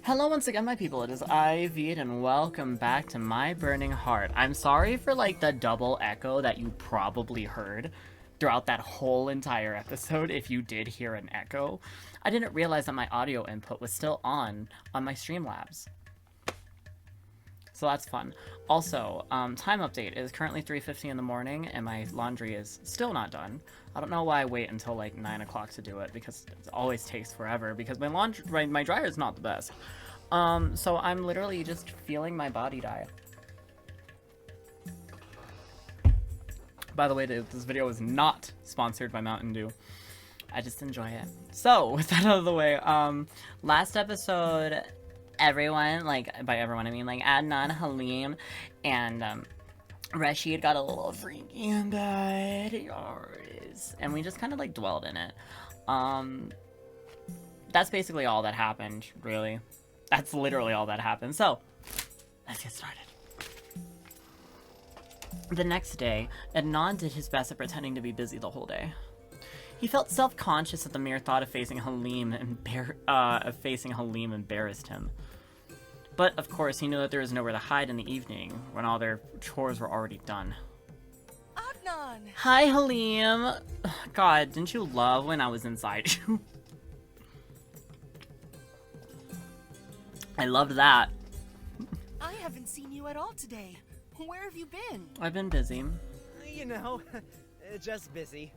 Hello once again, my people. It is I, Viet, and welcome back to My Burning Heart. I'm sorry for, like, the double echo that you probably heard throughout that whole entire episode, if you did hear an echo. I didn't realize that my audio input was still on my Streamlabs. So that's fun. Also, time update is currently 3:50 in the morning, and my laundry is still not done. I don't know why I wait until like 9 o'clock to do it, because it always takes forever, because my dryer is not the best. So I'm literally just feeling my body die. By the way, this video is not sponsored by Mountain Dew. I just enjoy it. So, with that out of the way, last episode, everyone, like, by everyone I mean, like, Adnan, Halim, and, Rashid got a little freaky and died. Yours. And we just kind of, like, dwelled in it. That's basically all that happened, really. That's literally all that happened. So, let's get started. The next day, Adnan did his best at pretending to be busy the whole day. He felt self-conscious at the mere thought of facing Halim embarrassed him. But, of course, he knew that there was nowhere to hide in the evening, when all their chores were already done. Adnan! Hi, Halim! God, didn't you love when I was inside you? I loved that. I haven't seen you at all today. Where have you been? I've been busy. You know, just busy.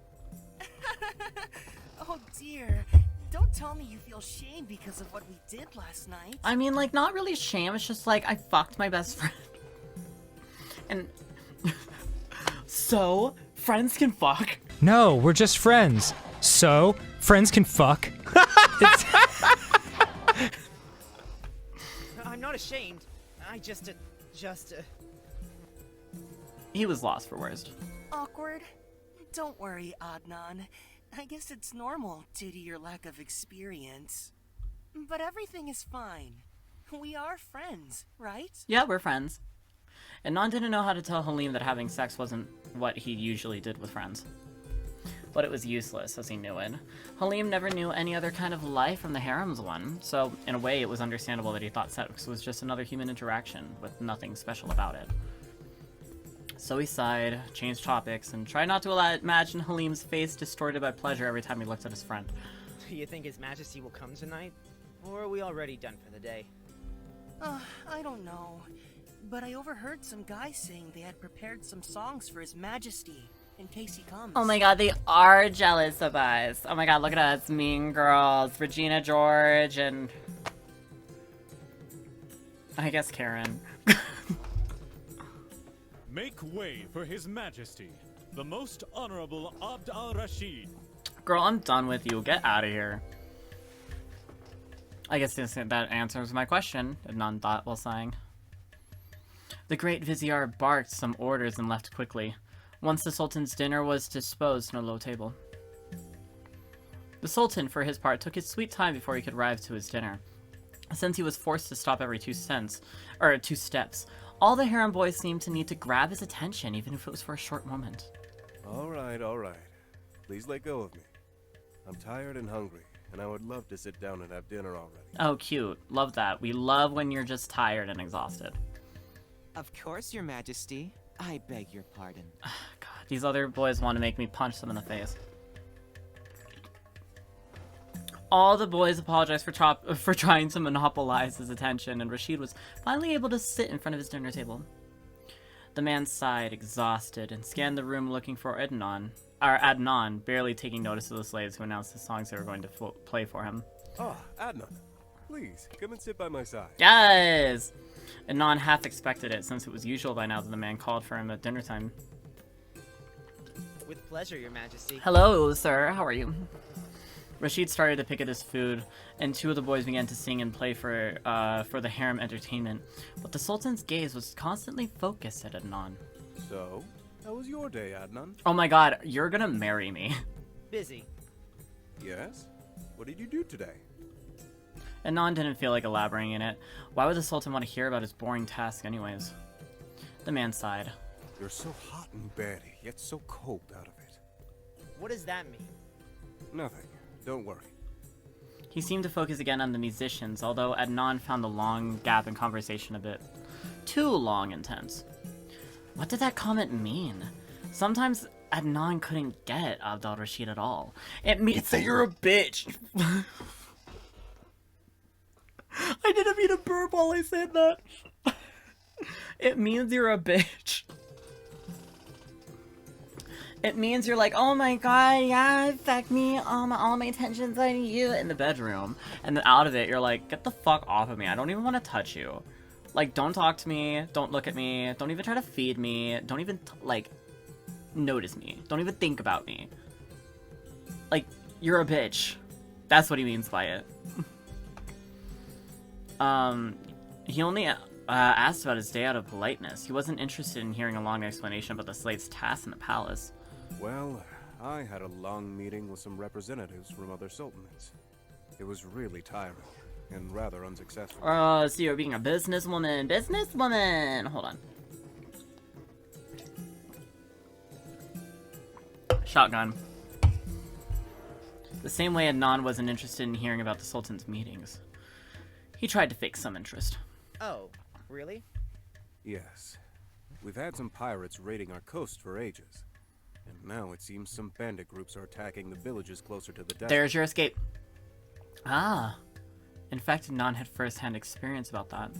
Oh dear. Don't tell me you feel shame because of what we did last night. I mean, like, not really shame, it's just like, I fucked my best friend. And... So, friends can fuck? No, we're just friends. So, friends can fuck. I'm not ashamed. I just. He was lost for words. Awkward? Don't worry, Adnan. I guess it's normal due to your lack of experience. But everything is fine. We are friends, right? Yeah, we're friends. And Adnan didn't know how to tell Halim that having sex wasn't what he usually did with friends. But it was useless, as he knew it. Halim never knew any other kind of life from the harem's one, so in a way it was understandable that he thought sex was just another human interaction, with nothing special about it. So he sighed, changed topics, and tried not to imagine Halim's face distorted by pleasure every time he looked at his friend. Do you think His Majesty will come tonight? Or are we already done for the day? I don't know. But I overheard some guys saying they had prepared some songs for His Majesty, in case he comes. Oh my god, they are jealous of us. Oh my god, look at us, mean girls. Regina George and... I guess Karen. Make way for His Majesty, the Most Honorable Abd al-Rashid. Girl, I'm done with you. Get out of here. I guess that answers my question, Adnan thought while sighing. The great vizier barked some orders and left quickly, once the Sultan's dinner was disposed on a low table. The Sultan, for his part, took his sweet time before he could arrive to his dinner, since he was forced to stop every 2 steps. All the harem boys seemed to need to grab his attention, even if it was for a short moment. All right. Please let go of me. I'm tired and hungry, and I would love to sit down and have dinner already. Oh, cute. Love that. We love when you're just tired and exhausted. Of course, Your Majesty. I beg your pardon. God, these other boys want to make me punch them in the face. All the boys apologized for trying to monopolize his attention, and Rashid was finally able to sit in front of his dinner table. The man sighed, exhausted, and scanned the room looking for Adnan, barely taking notice of the slaves who announced the songs they were going to play for him. Oh, Adnan, please, come and sit by my side. Yes! Adnan half expected it, since it was usual by now that the man called for him at dinner time. With pleasure, Your Majesty. Hello, sir. How are you? Rashid started to pick at his food, and 2 of the boys began to sing and play for the harem entertainment. But the Sultan's gaze was constantly focused at Adnan. So, how was your day, Adnan? Oh my god, you're gonna marry me. Busy. Yes? What did you do today? Adnan didn't feel like elaborating in it. Why would the Sultan want to hear about his boring task anyways? The man sighed. You're so hot and batty, yet so cold out of it. What does that mean? Nothing. Don't worry. He seemed to focus again on the musicians, although Adnan found the long gap in conversation a bit too long and tense. What did that comment mean? Sometimes Adnan couldn't get Abd al-Rashid at all. It means that you're a bitch! I didn't mean to burp while I said that. It means you're a bitch. It means you're like, oh my god, yeah, affect me, all my attention's on you in the bedroom. And then out of it, you're like, get the fuck off of me. I don't even want to touch you. Like, don't talk to me, don't look at me, don't even try to feed me, don't even, like, notice me. Don't even think about me. Like, you're a bitch. That's what he means by it. He only asked about his day out of politeness. He wasn't interested in hearing a long explanation about the slave's tasks in the palace. Well, I had a long meeting with some representatives from other sultanates. It was really tiring and rather unsuccessful. So you're being a businesswoman. Businesswoman! Hold on. Shotgun. The same way Adnan wasn't interested in hearing about the Sultan's meetings. He tried to fake some interest. Oh, really? Yes. We've had some pirates raiding our coast for ages. And now it seems some bandit groups are attacking the villages closer to the desert. There's your escape. Ah. In fact, Adnan had first-hand experience about that.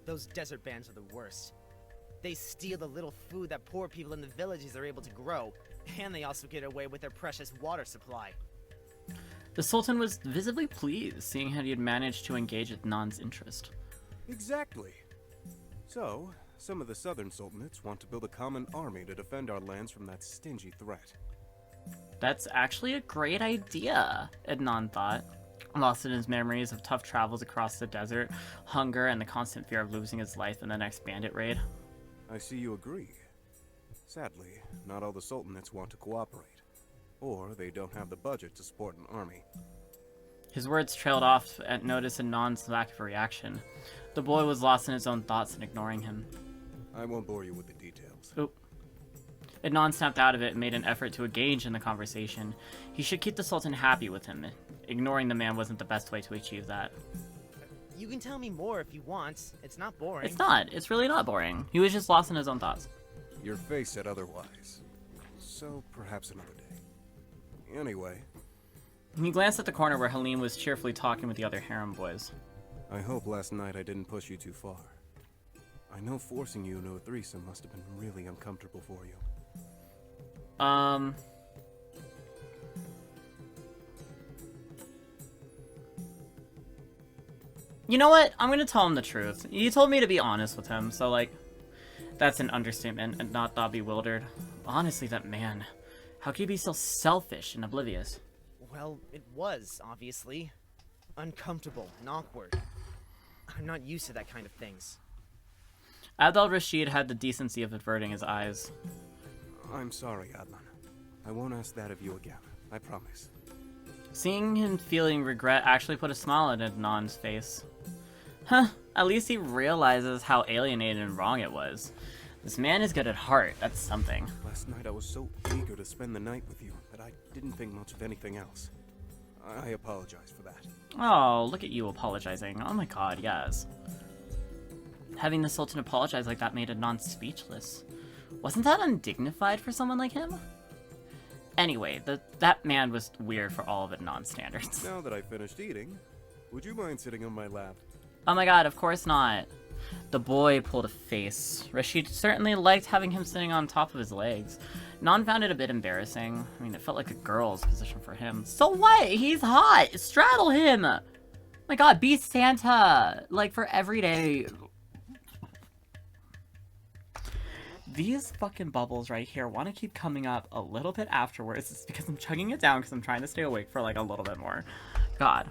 Those desert bands are the worst. They steal the little food that poor people in the villages are able to grow, and they also get away with their precious water supply. The Sultan was visibly pleased, seeing how he had managed to engage Adnan's interest. Exactly. So, some of the southern sultanates want to build a common army to defend our lands from that stingy threat. That's actually a great idea, Adnan thought. Lost in his memories of tough travels across the desert, hunger, and the constant fear of losing his life in the next bandit raid. I see you agree. Sadly, not all the sultanates want to cooperate. Or they don't have the budget to support an army. His words trailed off at notice Adnan's lack of reaction. The boy was lost in his own thoughts and ignoring him. I won't bore you with the details. Oop. Adnan snapped out of it and made an effort to engage in the conversation. He should keep the Sultan happy with him. Ignoring the man wasn't the best way to achieve that. You can tell me more if you want. It's not boring. It's not. It's really not boring. He was just lost in his own thoughts. Your face said otherwise. So perhaps another day. Anyway. He glanced at the corner where Halim was cheerfully talking with the other harem boys. I hope last night I didn't push you too far. I know forcing you into a threesome must have been really uncomfortable for you. You know what? I'm gonna tell him the truth. He told me to be honest with him, so, like, that's an understatement and not that bewildered. Honestly, that man. How could he be so selfish and oblivious? Well, it was, obviously. Uncomfortable and awkward. I'm not used to that kind of things. Abd al-Rashid had the decency of averting his eyes. I'm sorry, Adnan. I won't ask that of you again. I promise. Seeing him feeling regret actually put a smile on Adnan's face. Huh, at least he realizes how alienated and wrong it was. This man is good at heart, that's something. Last night I was so eager to spend the night with you that I didn't think much of anything else. I apologize for that. Oh, look at you apologizing. Oh my god, yes. Having the Sultan apologize like that made Adnan speechless. Wasn't that undignified for someone like him? Anyway, that man was weird for all of Adnan's standards. Now that I've finished eating, would you mind sitting on my lap? Oh my god, of course not. The boy pulled a face. Rashid certainly liked having him sitting on top of his legs. Nan found it a bit embarrassing. I mean, it felt like a girl's position for him. So what? He's hot! Straddle him! My god, be Santa! Like, for every day. These fucking bubbles right here want to keep coming up a little bit afterwards. It's because I'm chugging it down because I'm trying to stay awake for, like, a little bit more. God.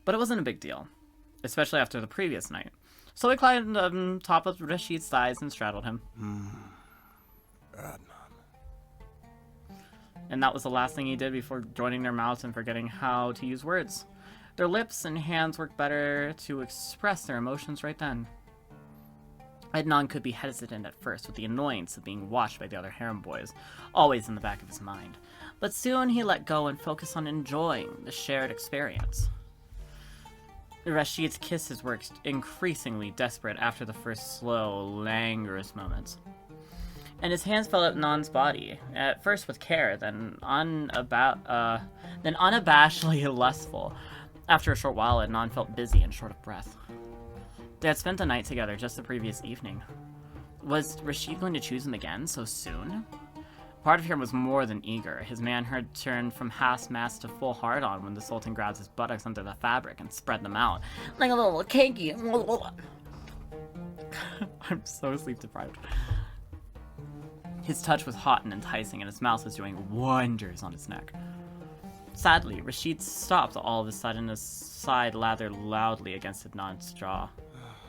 But it wasn't a big deal, especially after the previous night. So I climbed on top of Rashid's thighs and straddled him. Adnan. And that was the last thing he did before joining their mouths and forgetting how to use words. Their lips and hands worked better to express their emotions right then. Adnan could be hesitant at first, with the annoyance of being watched by the other harem boys always in the back of his mind. But soon he let go and focused on enjoying the shared experience. Rashid's kisses were increasingly desperate after the first slow, languorous moments. And his hands fell at Nan's body, at first with care, then unabashedly lustful. After a short while, Adnan felt busy and short of breath. They had spent the night together just the previous evening. Was Rashid going to choose him again so soon? Part of him was more than eager. His manhood turned from half-mast to full hard-on when the Sultan grabbed his buttocks under the fabric and spread them out like a little cakey. I'm so sleep-deprived. His touch was hot and enticing, and his mouth was doing wonders on his neck. Sadly, Rashid stopped all of a sudden as sighed rather loudly against Adnan's jaw.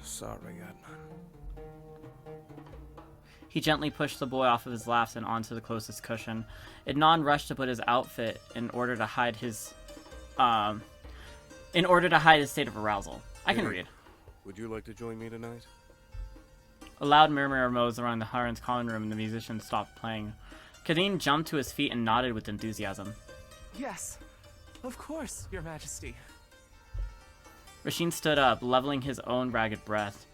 Sorry, Adnan. He gently pushed the boy off of his lap and onto the closest cushion. Adnan rushed to put his outfit in order to hide his state of arousal. I can read. Would you like to join me tonight? A loud murmur arose around the harem's common room and the musicians stopped playing. Kadeen jumped to his feet and nodded with enthusiasm. Yes, of course, Your Majesty. Rashid stood up, leveling his own ragged breath.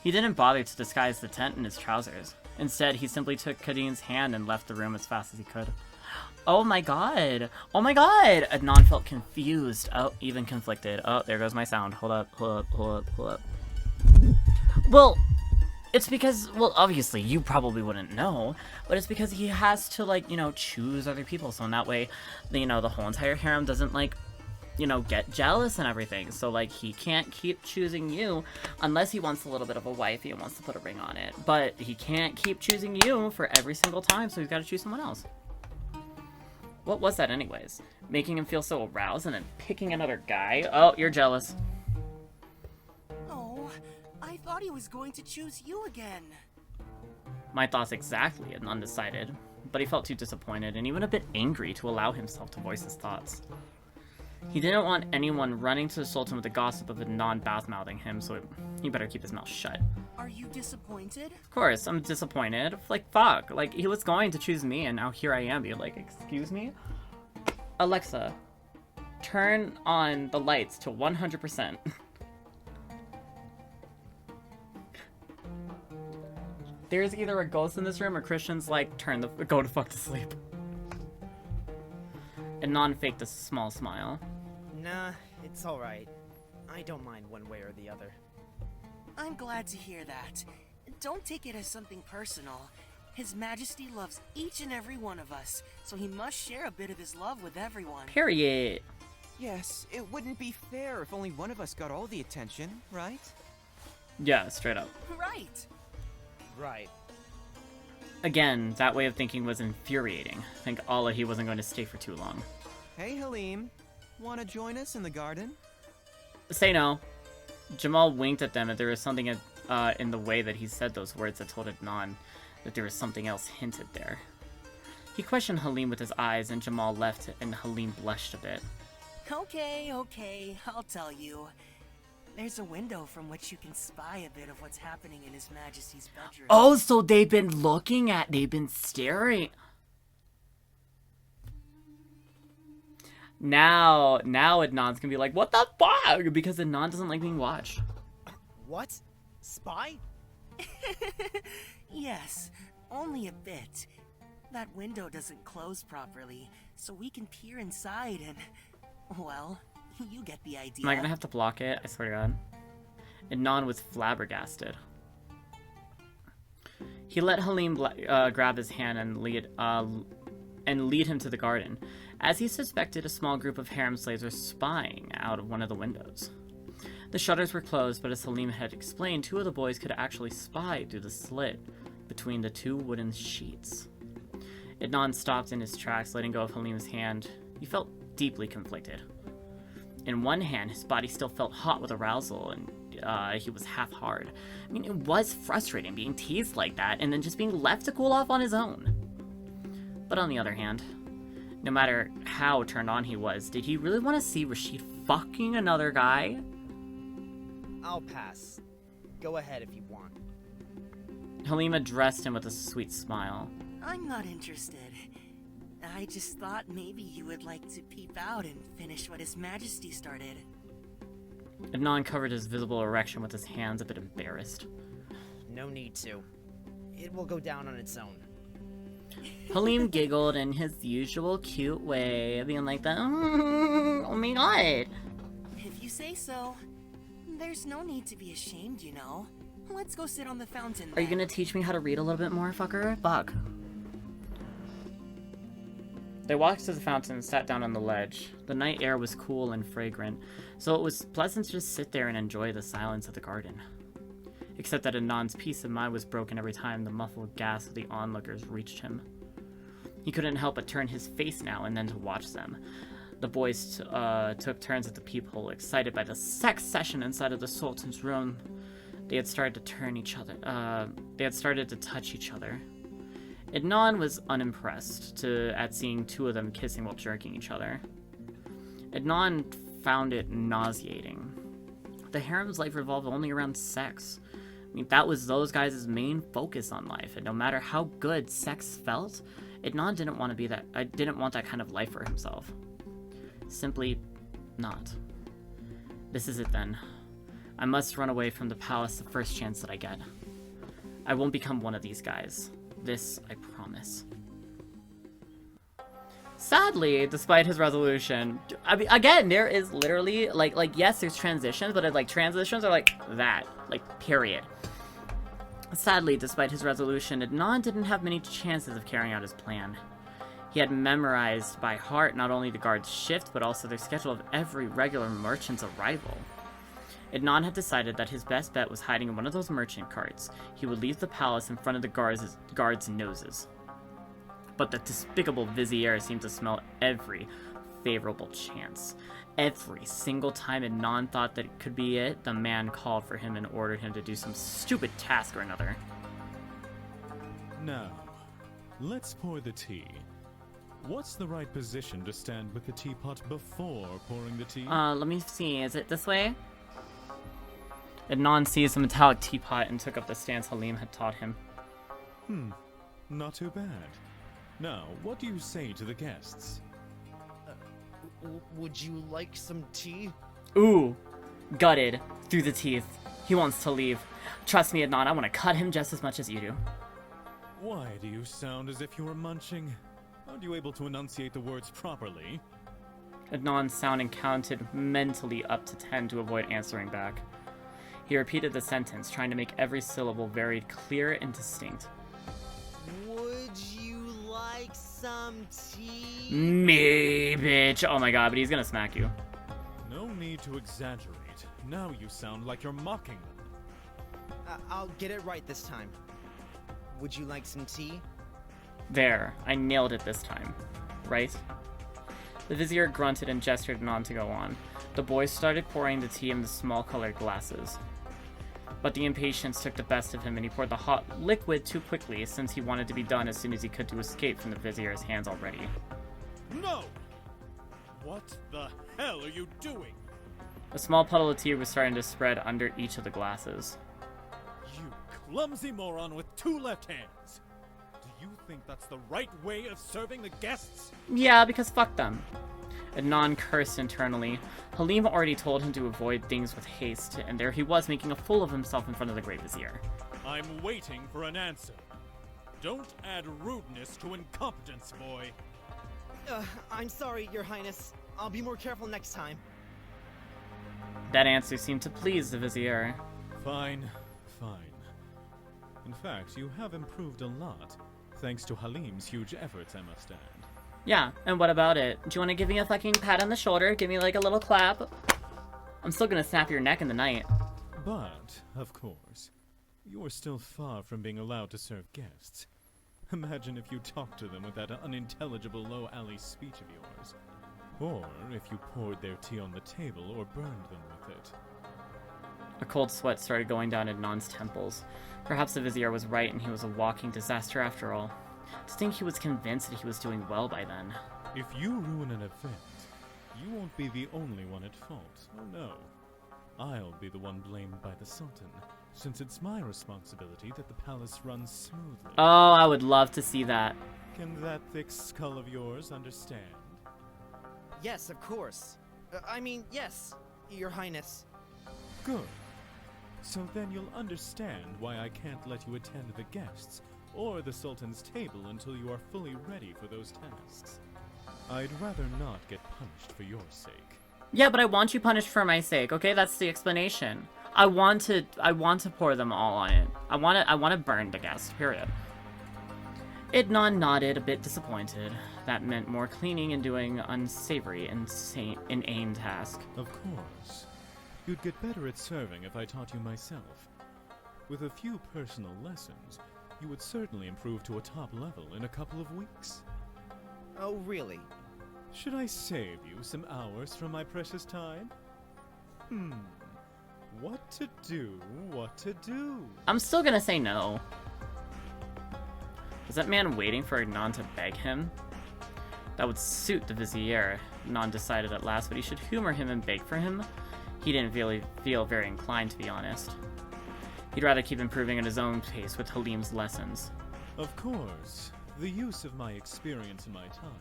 He didn't bother to disguise the tent in his trousers. Instead, he simply took Kadeen's hand and left the room as fast as he could. Oh my god! Oh my god! Adnan felt confused. Oh, even conflicted. Oh, there goes my sound. Hold up. Well, it's because, well, obviously, you probably wouldn't know, but it's because he has to, like, you know, choose other people, so in that way, you know, the whole entire harem doesn't, like, you know, get jealous and everything. So, like, he can't keep choosing you unless he wants a little bit of a wifey and wants to put a ring on it. But he can't keep choosing you for every single time, so he's got to choose someone else. What was that anyways? Making him feel so aroused and then picking another guy? Oh, you're jealous. Oh, I thought he was going to choose you again. My thoughts exactly, and undecided. But he felt too disappointed and even a bit angry to allow himself to voice his thoughts. He didn't want anyone running to the Sultan with the gossip of Adnan bath-mouthing him, so he better keep his mouth shut. Are you disappointed? Of course, I'm disappointed. Like, fuck. Like, he was going to choose me, and now here I am being like, excuse me? Alexa, turn on the lights to 100%. There's either a ghost in this room or Christian's like, go to fuck to sleep. Adnan faked a small smile. Nah, it's alright. I don't mind one way or the other. I'm glad to hear that. Don't take it as something personal. His Majesty loves each and every one of us, so he must share a bit of his love with everyone. Period. Yes, it wouldn't be fair if only one of us got all the attention, right? Yeah, straight up. Right. Right. Again, that way of thinking was infuriating. Thank Allah he wasn't going to stay for too long. Hey, Halim. Wanna join us in the garden? Say no. Jamal winked at them, and there was something in the way that he said those words that told Adnan that there was something else hinted there. He questioned Halim with his eyes, and Jamal left, and Halim blushed a bit. Okay, I'll tell you. There's a window from which you can spy a bit of what's happening in His Majesty's bedroom. Oh, so they've been staring. Now Adnan's gonna be like, what the fuck? Because Adnan doesn't like being watched. What? Spy? Yes, only a bit. That window doesn't close properly, so we can peer inside and, well, you get the idea. Am I gonna have to block it? I swear to God. Adnan was flabbergasted. He let Halim grab his hand and lead him to the garden. As he suspected, a small group of harem slaves were spying out of one of the windows. The shutters were closed, but as Halim had explained, two of the boys could actually spy through the slit between the two wooden sheets. Adnan stopped in his tracks, letting go of Halim's hand. He felt deeply conflicted. In one hand, his body still felt hot with arousal, and he was half hard. I mean, it was frustrating being teased like that, and then just being left to cool off on his own. But on the other hand, no matter how turned on he was, did he really want to see Rashid fucking another guy? I'll pass. Go ahead if you want. Halim addressed him with a sweet smile. I'm not interested. I just thought maybe you would like to peep out and finish what His Majesty started. Adnan covered his visible erection with his hands, a bit embarrassed. No need to. It will go down on its own. Halim giggled in his usual cute way, being like, oh my god. If you say so. There's no need to be ashamed, you know. Let's go sit on the fountain. Are you gonna teach me how to read a little bit more, fucker? Fuck. They walked to the fountain and sat down on the ledge. The night air was cool and fragrant, so it was pleasant to just sit there and enjoy the silence of the garden. Except that Adnan's peace of mind was broken every time the muffled gasp of the onlookers reached him. He couldn't help but turn his face now and then to watch them. The boys took turns at the peephole, excited by the sex session inside of the Sultan's room. They had started to touch each other. Adnan was unimpressed at seeing two of them kissing while jerking each other. Adnan found it nauseating. The harem's life revolved only around sex. I mean, that was those guys' main focus on life, and no matter how good sex felt, Adnan didn't want that kind of life for himself. Simply not. This is it then. I must run away from the palace the first chance that I get. I won't become one of these guys. This I promise. Sadly, despite his resolution, I mean, again, there is literally, like yes, there's transitions, but transitions are like that, period. Sadly, despite his resolution, Adnan didn't have many chances of carrying out his plan. He had memorized by heart not only the guard's shift, but also their schedule of every regular merchant's arrival. Adnan had decided that his best bet was hiding in one of those merchant carts. He would leave the palace in front of the guards' noses. But the despicable vizier seemed to smell every favorable chance. Every single time Adnan thought that it could be it, the man called for him and ordered him to do some stupid task or another. Now, let's pour the tea. What's the right position to stand with the teapot before pouring the tea? Let me see. Is it this way? Adnan seized the metallic teapot and took up the stance Halim had taught him. Not too bad. Now, what do you say to the guests? Would you like some tea? Ooh, gutted through the teeth. He wants to leave. Trust me, Adnan, I want to cut him just as much as you do. Why do you sound as if you were munching? Aren't you able to enunciate the words properly? Adnan sounded and counted mentally up to 10 to avoid answering back. He repeated the sentence, trying to make every syllable very clear and distinct. Would you like some tea? Me, bitch. Oh my god, but he's gonna smack you. No need to exaggerate. Now you sound like you're mocking them. I'll get it right this time. Would you like some tea? There, I nailed it this time. Right? The vizier grunted and gestured Adnan to go on. The boys started pouring the tea in the small colored glasses. But the impatience took the best of him and he poured the hot liquid too quickly since he wanted to be done as soon as he could to escape from the vizier's hands already. No! What the hell are you doing? A small puddle of tea was starting to spread under each of the glasses. You clumsy moron with two left hands! Do you think that's the right way of serving the guests? Yeah, because fuck them. Adnan cursed internally. Halim already told him to avoid things with haste, and there he was making a fool of himself in front of the Great Vizier. I'm waiting for an answer. Don't add rudeness to incompetence, boy. I'm sorry, Your Highness. I'll be more careful next time. That answer seemed to please the Vizier. Fine, fine. In fact, you have improved a lot, thanks to Halim's huge efforts, I must add. Yeah, and what about it? Do you want to give me a fucking pat on the shoulder? Give me like a little clap? I'm still gonna snap your neck in the night. But, of course, you are still far from being allowed to serve guests. Imagine if you talked to them with that unintelligible low-alley speech of yours. Or if you poured their tea on the table or burned them with it. A cold sweat started going down Adnan's temples. Perhaps the Vizier was right and he was a walking disaster after all. To think he was convinced that he was doing well by then. If you ruin an event, you won't be the only one at fault. Oh no. I'll be the one blamed by the Sultan, since it's my responsibility that the palace runs smoothly. Oh, I would love to see that. Can that thick skull of yours understand? Yes, of course. I mean, yes, Your Highness. Good. So then you'll understand why I can't let you attend the guests or the Sultan's table until you are fully ready for those tasks. I'd rather not get punished for your sake. Yeah, but I want you punished for my sake, okay? That's the explanation. I want to pour them all on it. I want to burn the guest, period. Idnan nodded, a bit disappointed. That meant more cleaning and doing unsavory, inane task. Of course. You'd get better at serving if I taught you myself. With a few personal lessons, you would certainly improve to a top level in a couple of weeks. Oh, really? Should I save you some hours from my precious time? What to do, what to do? I'm still gonna say no. Was that man waiting for Idnan to beg him? That would suit the Vizier, Idnan decided at last, but he should humor him and beg for him. He didn't really feel very inclined, to be honest. He'd rather keep improving at his own pace with Halim's lessons. Of course, the use of my experience in my time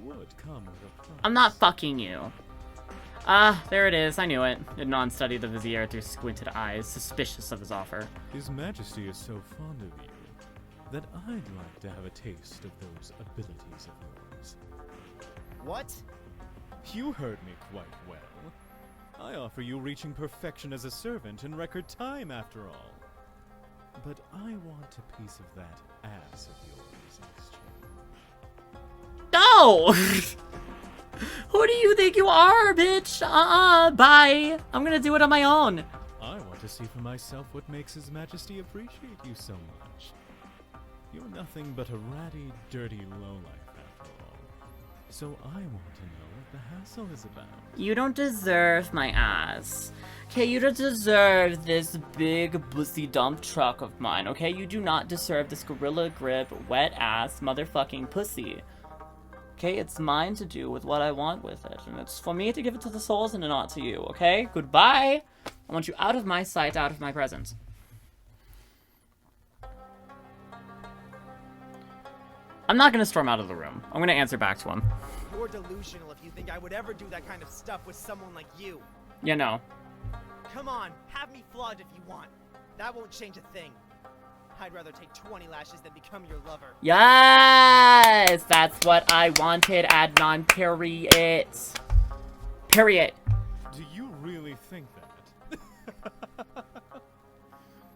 would come with a price. I'm not fucking you. Ah, there it is, I knew it. Idnan studied the Vizier through squinted eyes, suspicious of his offer. His Majesty is so fond of you that I'd like to have a taste of those abilities of yours. What? You heard me quite well. I offer you reaching perfection as a servant in record time, after all. But I want a piece of that ass of yours in exchange. No! Who do you think you are, bitch? Bye. I'm gonna do it on my own. I want to see for myself what makes His Majesty appreciate you so much. You're nothing but a ratty, dirty lowlife, after all. So I want to know what the hassle is about. You don't deserve my ass. Okay, you don't deserve this big bussy dump truck of mine, okay? You do not deserve this gorilla grip, wet ass motherfucking pussy. Okay, it's mine to do with what I want with it. And it's for me to give it to the souls and not to you, okay? Goodbye. I want you out of my sight, out of my presence. I'm not gonna storm out of the room. I'm gonna answer back to him. You're delusional if you think I would ever do that kind of stuff with someone like you. You know. Come on, have me flogged if you want. That won't change a thing. I'd rather take 20 lashes than become your lover. Yes! That's what I wanted, Adnan, period. Period. Do you really think that?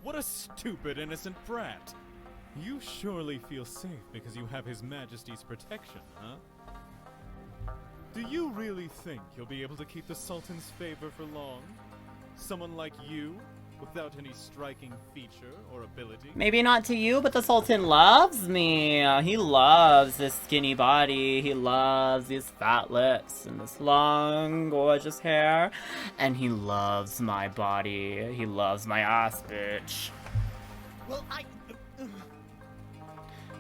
What a stupid, innocent brat. You surely feel safe because you have His Majesty's protection, huh? Do you really think you'll be able to keep the Sultan's favor for long? Someone like you, without any striking feature or ability? Maybe not to you, but the Sultan loves me. He loves this skinny body. He loves these fat lips and this long, gorgeous hair. And he loves my body. He loves my ass, bitch. Well,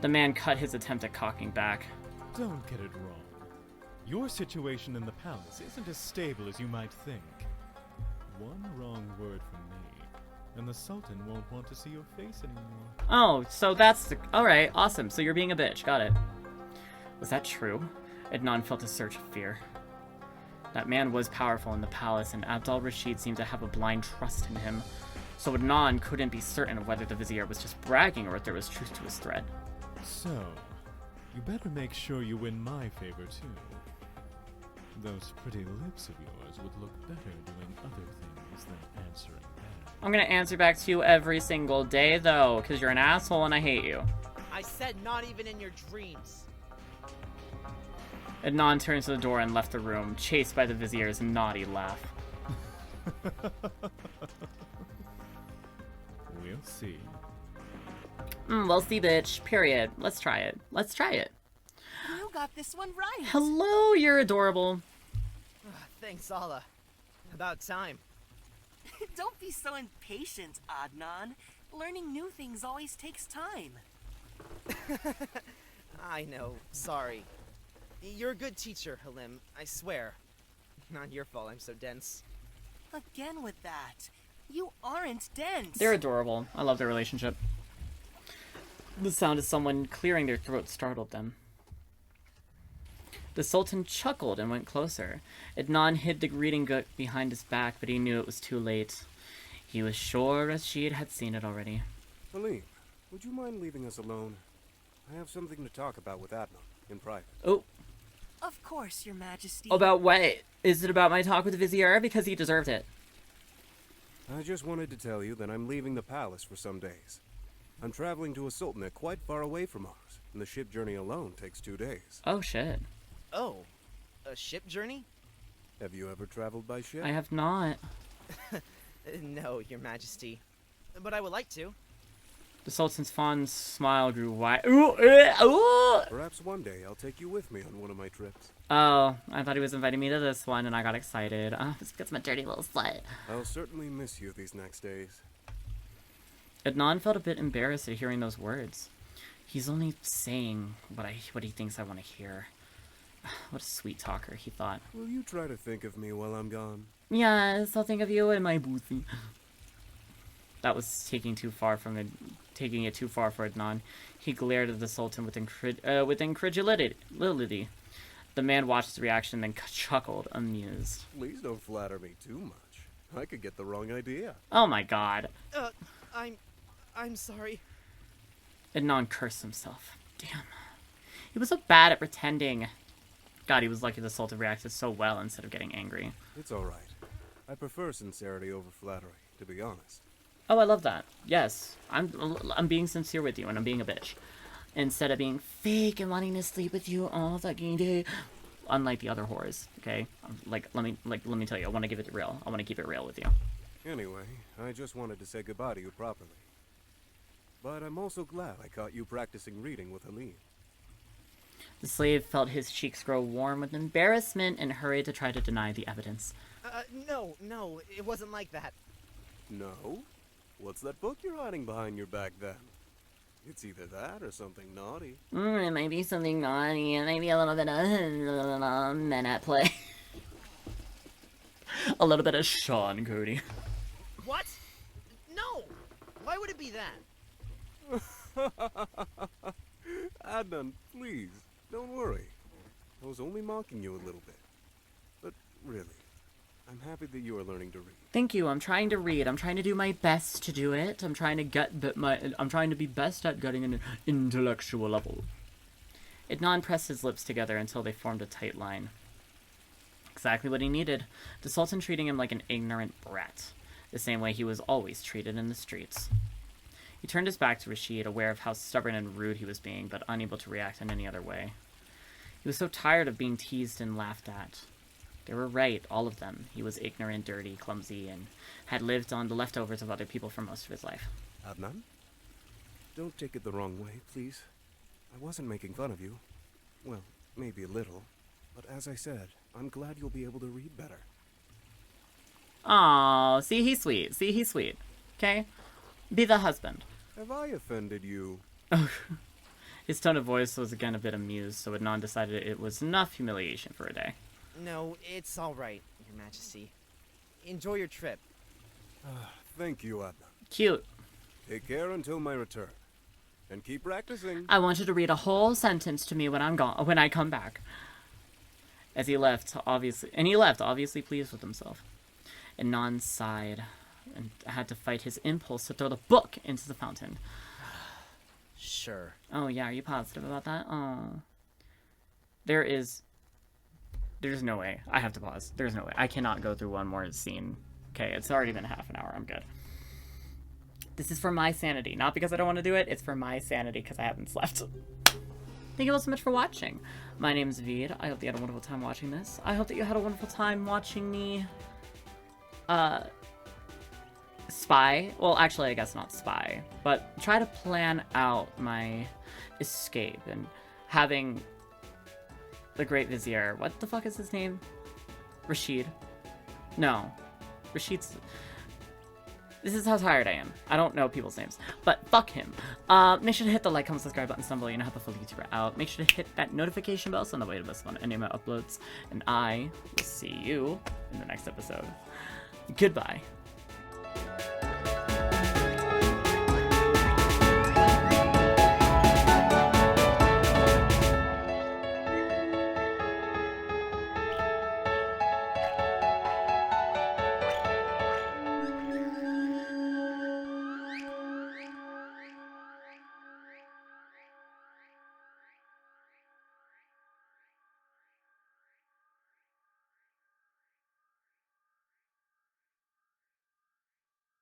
The man cut his attempt at cocking back. Don't get it wrong. Your situation in the palace isn't as stable as you might think. One wrong word from me, and the Sultan won't want to see your face anymore. Oh, so that's the... Alright, awesome. So you're being a bitch. Got it. Was that true? Idnan felt a surge of fear. That man was powerful in the palace, and al-Rashid seemed to have a blind trust in him. So Idnan couldn't be certain of whether the Vizier was just bragging or if there was truth to his threat. So, you better make sure you win my favor too. Those pretty lips of yours would look better doing other things than answering back. I'm gonna answer back to you every single day, though, because you're an asshole and I hate you. I said not even in your dreams. Idnan turned to the door and left the room, chased by the Vizier's naughty laugh. We'll see. We'll see, bitch. Period. Let's try it. Let's try it. You got this one right. Hello, you're adorable. Thanks, Allah. About time. Don't be so impatient, Adnan. Learning new things always takes time. I know. Sorry. You're a good teacher, Halim. I swear. Not your fault I'm so dense. Again with that. You aren't dense. They're adorable. I love their relationship. The sound of someone clearing their throat startled them. The Sultan chuckled and went closer. Adnan hid the greeting book behind his back, but he knew it was too late. He was sure Rashid had seen it already. Halim, would you mind leaving us alone? I have something to talk about with Adnan, in private. Oh, Of course, Your Majesty. about what? Is it about my talk with the Vizier? Because he deserved it. I just wanted to tell you that I'm leaving the palace for some days. I'm traveling to a sultanate quite far away from ours, and the ship journey alone takes 2 days. Oh, shit. Oh, a ship journey? Have you ever traveled by ship? I have not. No, Your Majesty. But I would like to. The Sultan's fond smile grew wide. Ooh, ooh. Perhaps one day I'll take you with me on one of my trips. Oh, I thought he was inviting me to this one, and I got excited. It's because I'm a dirty little slut. I'll certainly miss you these next days. Adnan felt a bit embarrassed at hearing those words. He's only saying what he thinks I want to hear. What a sweet talker, he thought. Will you try to think of me while I'm gone? Yes, I'll think of you in my boothie. That was taking it too far for Adnan. He glared at the Sultan with incredulity. The man watched his reaction, then chuckled, amused. Please don't flatter me too much. I could get the wrong idea. Oh my god. I'm sorry. Adnan cursed himself. Damn. He was so bad at pretending. God, he was lucky the Sultan reacted so well instead of getting angry. It's alright. I prefer sincerity over flattery, to be honest. Oh, I love that. Yes, I'm being sincere with you, and I'm being a bitch. Instead of being fake and wanting to sleep with you all fucking day. Unlike the other whores, okay? Let me tell you, I want to give it real. I want to keep it real with you. Anyway, I just wanted to say goodbye to you properly. But I'm also glad I caught you practicing reading with Halim. The slave felt his cheeks grow warm with embarrassment and hurried to try to deny the evidence. No, it wasn't like that. No? What's that book you're hiding behind your back then? It's either that or something naughty. It might be something naughty, and maybe a little bit of men at play. A little bit of Sean Cody. What? No! Why would it be that? Adnan, please, don't worry. I was only mocking you a little bit. But really, I'm happy that you are learning to read. Thank you. I'm trying to read. I'm trying to do my best to do it. I'm trying to be best at getting an intellectual level. Adnan pressed his lips together until they formed a tight line. Exactly what he needed. The Sultan treating him like an ignorant brat, the same way he was always treated in the streets. He turned his back to Rashid, aware of how stubborn and rude he was being, but unable to react in any other way. He was so tired of being teased and laughed at. They were right, all of them. He was ignorant, dirty, clumsy, and had lived on the leftovers of other people for most of his life. Adnan? Don't take it the wrong way, please. I wasn't making fun of you. Well, maybe a little. But as I said, I'm glad you'll be able to read better. Aww, see, he's sweet. See, he's sweet. Okay? Be the husband. Have I offended you? His tone of voice was again a bit amused, so Adnan decided it was enough humiliation for a day. No, it's all right, Your Majesty. Enjoy your trip. Thank you, Adnan. Cute. Take care until my return. And keep practicing. I want you to read a whole sentence to me when I come back. As he left, obviously pleased with himself. Adnan sighed and had to fight his impulse to throw the book into the fountain. Sure. Oh yeah, are you positive about that? Oh. There's no way. I have to pause. There's no way. I cannot go through one more scene. Okay, it's already been half an hour. I'm good. This is for my sanity. Not because I don't want to do it. It's for my sanity because I haven't slept. Thank you all so much for watching. My name is Veed. I hope that you had a wonderful time watching this. I hope that you had a wonderful time watching me spy. Well, actually, I guess not spy. But try to plan out my escape and having the Great Vizier. What the fuck is his name? Rashid. No. Rashid's... This is how tired I am. I don't know people's names. But fuck him. Make sure to hit the like, comment, subscribe button, below. You know how the full YouTuber out. Make sure to hit that notification bell so on the way to miss on any of my uploads. And I will see you in the next episode. Goodbye.